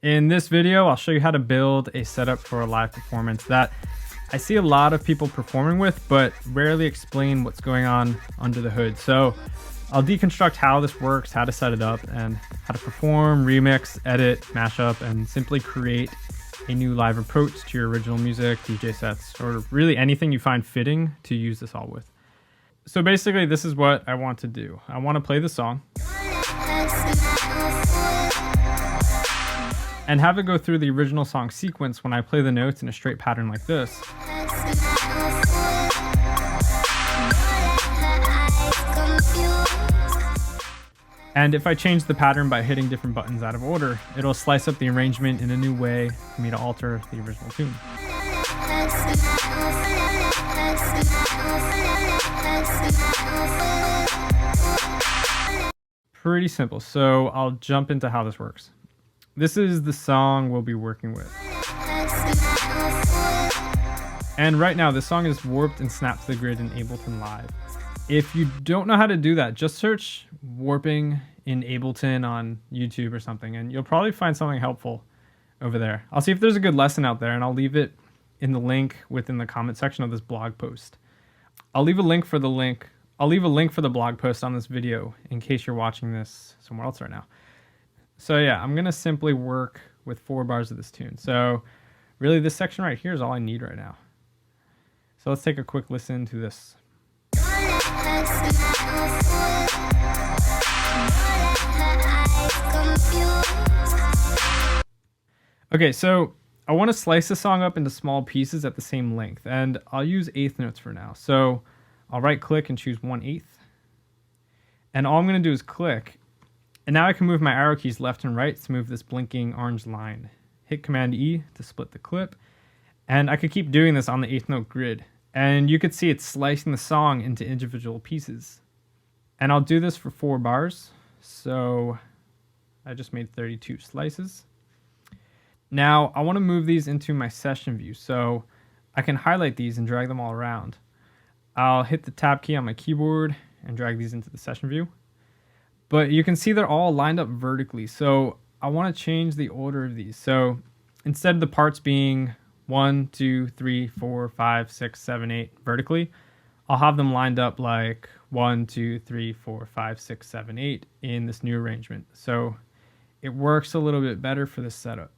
In this video, I'll show you how to build a setup for a live performance that I see a lot of people performing with, but rarely explain what's going on under the hood. So I'll deconstruct how this works, how to set it up, and how to perform, remix, edit, mashup, and simply create a new live approach to your original music, DJ sets, or really anything you find fitting to use this all with. So basically, this is what I want to do. I want to play the song and have it go through the original song sequence when I play the notes in a straight pattern like this. And if I change the pattern by hitting different buttons out of order, it'll slice up the arrangement in a new way for me to alter the original tune. Pretty simple, so I'll jump into how this works. This is the song we'll be working with. And right now, this song is warped and snapped to the grid in Ableton Live. If you don't know how to do that, just search warping in Ableton on YouTube or something, and you'll probably find something helpful over there. I'll see if there's a good lesson out there, and I'll leave it in the link within the comment section of this blog post. I'll leave a link for the blog post on this video in case you're watching this somewhere else right now. So yeah, I'm gonna simply work with 4 bars of this tune. So really this section right here is all I need right now. So let's take a quick listen to this. Okay, so I want to slice the song up into small pieces at the same length, and I'll use eighth notes for now. So I'll right click and choose 1/8. And all I'm going to do is click. And now I can move my arrow keys left and right to move this blinking orange line. Hit Command E to split the clip. And I could keep doing this on the 8th note grid. And you could see it's slicing the song into individual pieces. And I'll do this for 4 bars. So I just made 32 slices. Now I want to move these into my session view. So I can highlight these and drag them all around. I'll hit the tab key on my keyboard and drag these into the session view. But you can see they're all lined up vertically. So I want to change the order of these. So instead of the parts being 1, 2, 3, 4, 5, 6, 7, 8 vertically, I'll have them lined up like 1, 2, 3, 4, 5, 6, 7, 8 in this new arrangement. So it works a little bit better for this setup.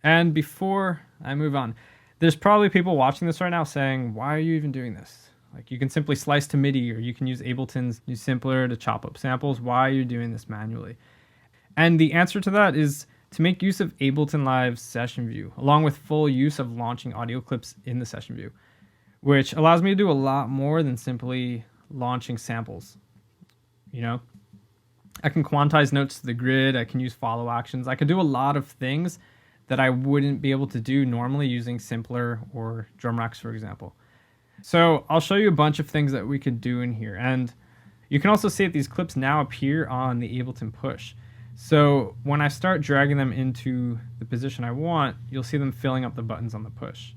And before I move on, there's probably people watching this right now saying, why are you even doing this? Like, you can simply slice to MIDI, or you can use Ableton's new simpler to chop up samples. Why are you doing this manually? And the answer to that is to make use of Ableton Live's session view, along with full use of launching audio clips in the session view, which allows me to do a lot more than simply launching samples. You know, I can quantize notes to the grid. I can use follow actions. I can do a lot of things that I wouldn't be able to do normally using simpler or drum racks, for example. So I'll show you a bunch of things that we could do in here. And you can also see that these clips now appear on the Ableton Push. So when I start dragging them into the position I want, you'll see them filling up the buttons on the push.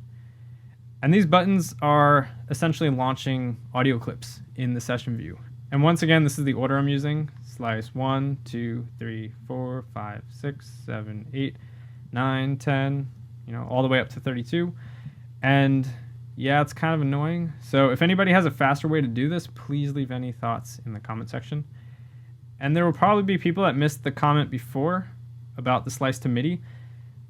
And these buttons are essentially launching audio clips in the session view. And once again, this is the order I'm using. Slice 1, 2, 3, 4, 5, 6, 7, 8, 9, 10, all the way up to 32. And yeah, it's kind of annoying. So if anybody has a faster way to do this, please leave any thoughts in the comment section. And there will probably be people that missed the comment before about the slice to MIDI,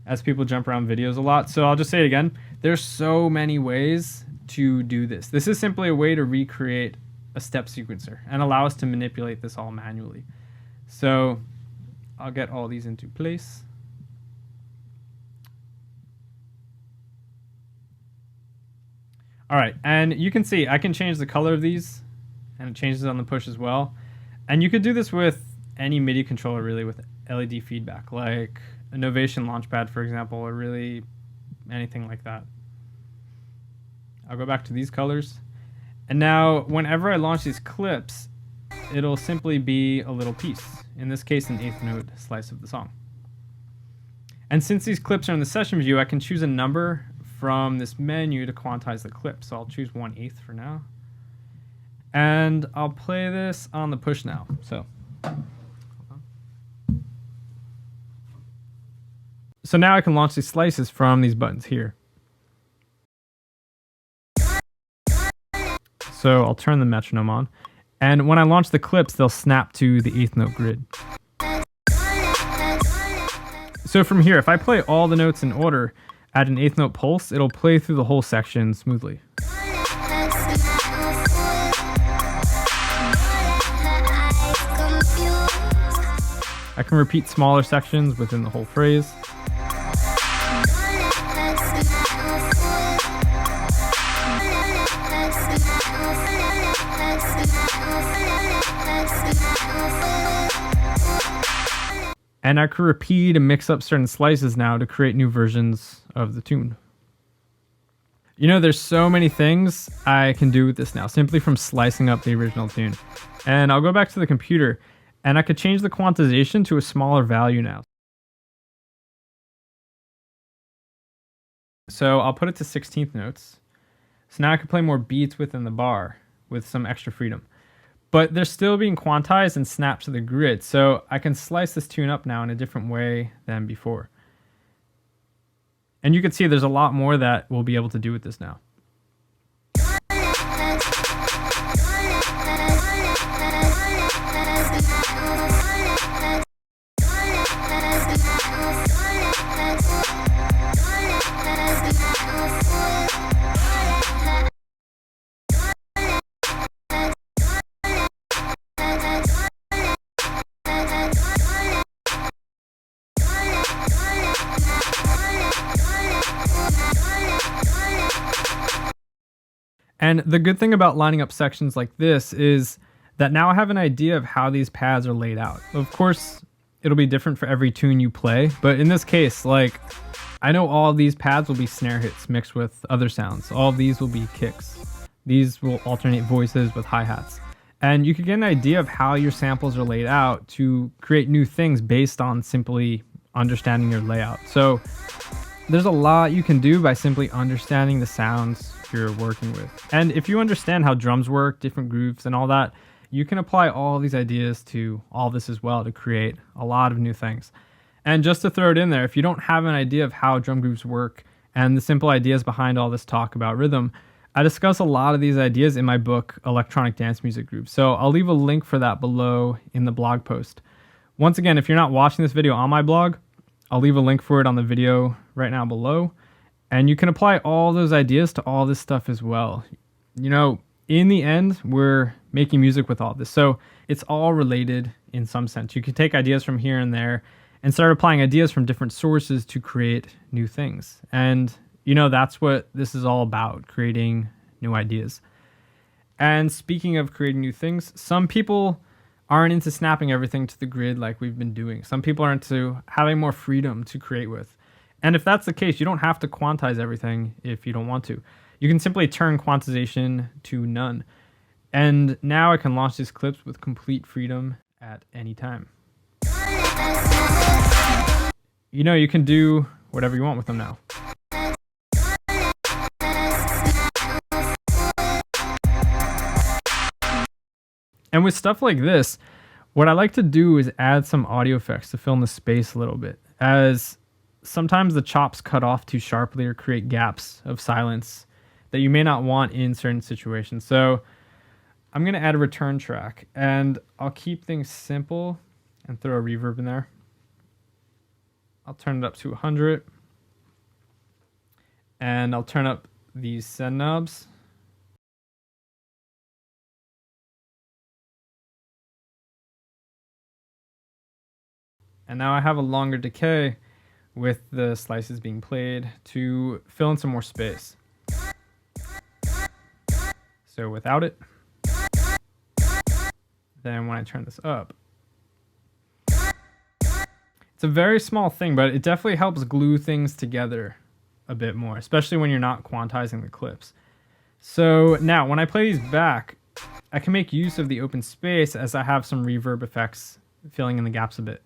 as people jump around videos a lot. So I'll just say it again. There's so many ways to do this. This is simply a way to recreate a step sequencer and allow us to manipulate this all manually. So I'll get all these into place. All right, and you can see I can change the color of these, and it changes on the push as well. And you could do this with any MIDI controller, really, with LED feedback, like a Novation Launchpad, for example, or really anything like that. I'll go back to these colors. And now, whenever I launch these clips, it'll simply be a little piece. In this case, an 8th note slice of the song. And since these clips are in the session view, I can choose a number from this menu to quantize the clip. So I'll choose 1/8 for now. And I'll play this on the push now. So, hold on. So now I can launch these slices from these buttons here. So I'll turn the metronome on. And when I launch the clips, they'll snap to the 8th note grid. So from here, if I play all the notes in order at an 8th note pulse, it'll play through the whole section smoothly. I can repeat smaller sections within the whole phrase. And I can repeat and mix up certain slices now to create new versions of the tune. You know, there's so many things I can do with this now, simply from slicing up the original tune. And I'll go back to the computer, and I could change the quantization to a smaller value now. So I'll put it to 16th notes. So now I can play more beats within the bar with some extra freedom. But they're still being quantized and snapped to the grid, so I can slice this tune up now in a different way than before. And you can see there's a lot more that we'll be able to do with this now. And the good thing about lining up sections like this is that now I have an idea of how these pads are laid out. Of course, it'll be different for every tune you play, but in this case, like, I know all of these pads will be snare hits mixed with other sounds. All of these will be kicks. These will alternate voices with hi-hats. And you can get an idea of how your samples are laid out to create new things based on simply understanding your layout. So there's a lot you can do by simply understanding the sounds you're working with. And if you understand how drums work, different grooves and all that, you can apply all these ideas to all this as well to create a lot of new things. And just to throw it in there, if you don't have an idea of how drum grooves work and the simple ideas behind all this talk about rhythm, I discuss a lot of these ideas in my book, Electronic Dance Music Grooves. So I'll leave a link for that below in the blog post. Once again, if you're not watching this video on my blog, I'll leave a link for it on the video right now below. And you can apply all those ideas to all this stuff as well. You know, in the end, we're making music with all this. So it's all related in some sense. You can take ideas from here and there and start applying ideas from different sources to create new things. And, you know, that's what this is all about, creating new ideas. And speaking of creating new things, some people aren't into snapping everything to the grid like we've been doing. Some people are into having more freedom to create with. And if that's the case, you don't have to quantize everything if you don't want to. You can simply turn quantization to none. And now I can launch these clips with complete freedom at any time. You know, you can do whatever you want with them now. And with stuff like this, what I like to do is add some audio effects to fill in the space a little bit, as sometimes the chops cut off too sharply or create gaps of silence that you may not want in certain situations. So I'm going to add a return track, and I'll keep things simple and throw a reverb in there. I'll turn it up to 100, and I'll turn up these send knobs. And now I have a longer decay with the slices being played to fill in some more space. So without it, then when I turn this up, it's a very small thing, but it definitely helps glue things together a bit more, especially when you're not quantizing the clips. So now when I play these back, I can make use of the open space as I have some reverb effects filling in the gaps a bit.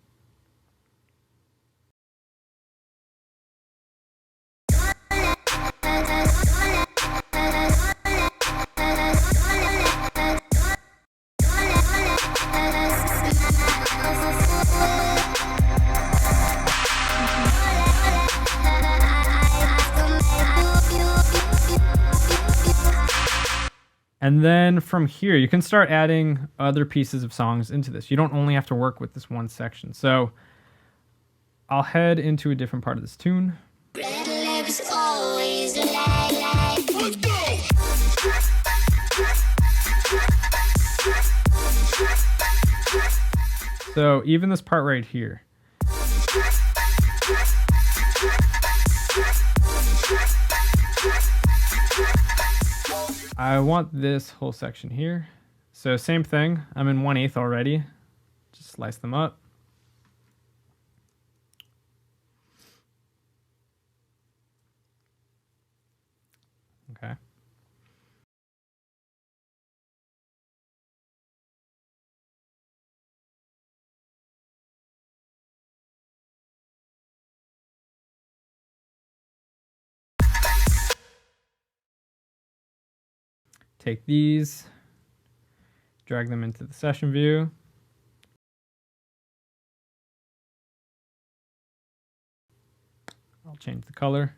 And then from here, you can start adding other pieces of songs into this. You don't only have to work with this one section. So I'll head into a different part of this tune. Red lips always lie. Let's go. So even this part right here. I want this whole section here. So same thing. I'm in 1/8 already. Just slice them up. Okay. Take these, drag them into the session view. I'll change the color.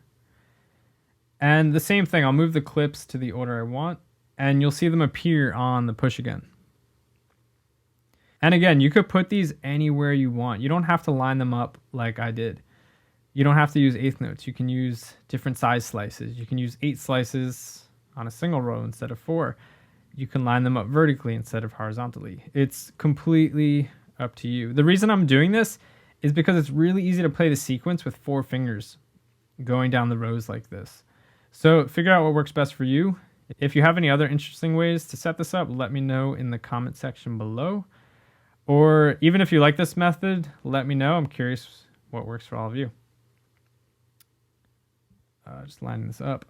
And the same thing, I'll move the clips to the order I want, and you'll see them appear on the push again. And again, you could put these anywhere you want. You don't have to line them up like I did. You don't have to use eighth notes. You can use different size slices. You can use 8 slices on a single row instead of 4. You can line them up vertically instead of horizontally. It's completely up to you. The reason I'm doing this is because it's really easy to play the sequence with 4 fingers going down the rows like this. So figure out what works best for you. If you have any other interesting ways to set this up, let me know in the comment section below. Or even if you like this method, let me know. I'm curious what works for all of you. Just lining this up.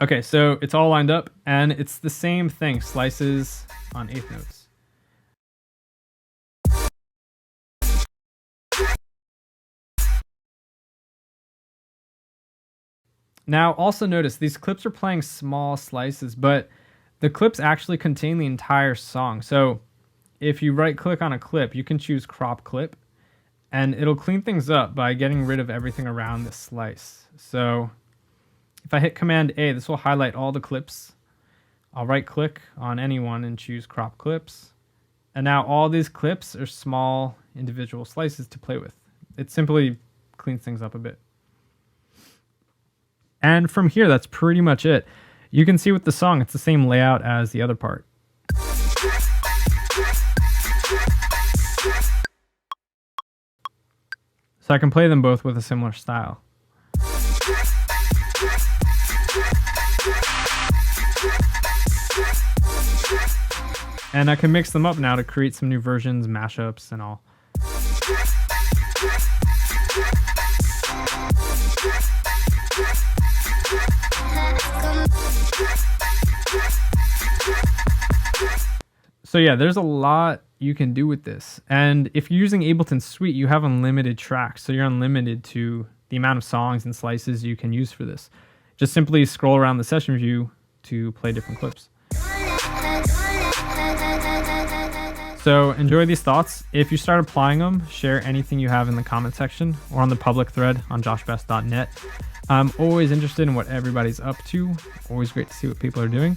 Okay, so it's all lined up, and it's the same thing, slices on eighth notes. Now, also notice these clips are playing small slices, but the clips actually contain the entire song. So if you right-click on a clip, you can choose Crop Clip, and it'll clean things up by getting rid of everything around this slice. So if I hit Command A, this will highlight all the clips. I'll right-click on any one and choose Crop Clips. And now all these clips are small individual slices to play with. It simply cleans things up a bit. And from here, that's pretty much it. You can see with the song, it's the same layout as the other part. So I can play them both with a similar style. And I can mix them up now to create some new versions, mashups, and all. So yeah, there's a lot you can do with this. And if you're using Ableton Suite, you have unlimited tracks. So you're unlimited to the amount of songs and slices you can use for this. Just simply scroll around the session view to play different clips. So enjoy these thoughts. If you start applying them, share anything you have in the comment section or on the public thread on joshbest.net. I'm always interested in what everybody's up to. Always great to see what people are doing.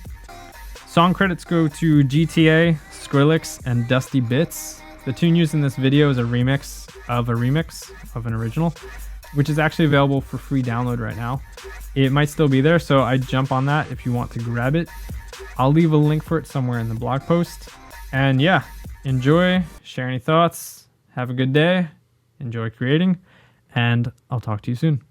Song credits go to GTA, Skrillex, and Dusty Bits. The tune used in this video is a remix of an original, which is actually available for free download right now. It might still be there, so I'd jump on that if you want to grab it. I'll leave a link for it somewhere in the blog post. And yeah, enjoy, share any thoughts, have a good day, enjoy creating, and I'll talk to you soon.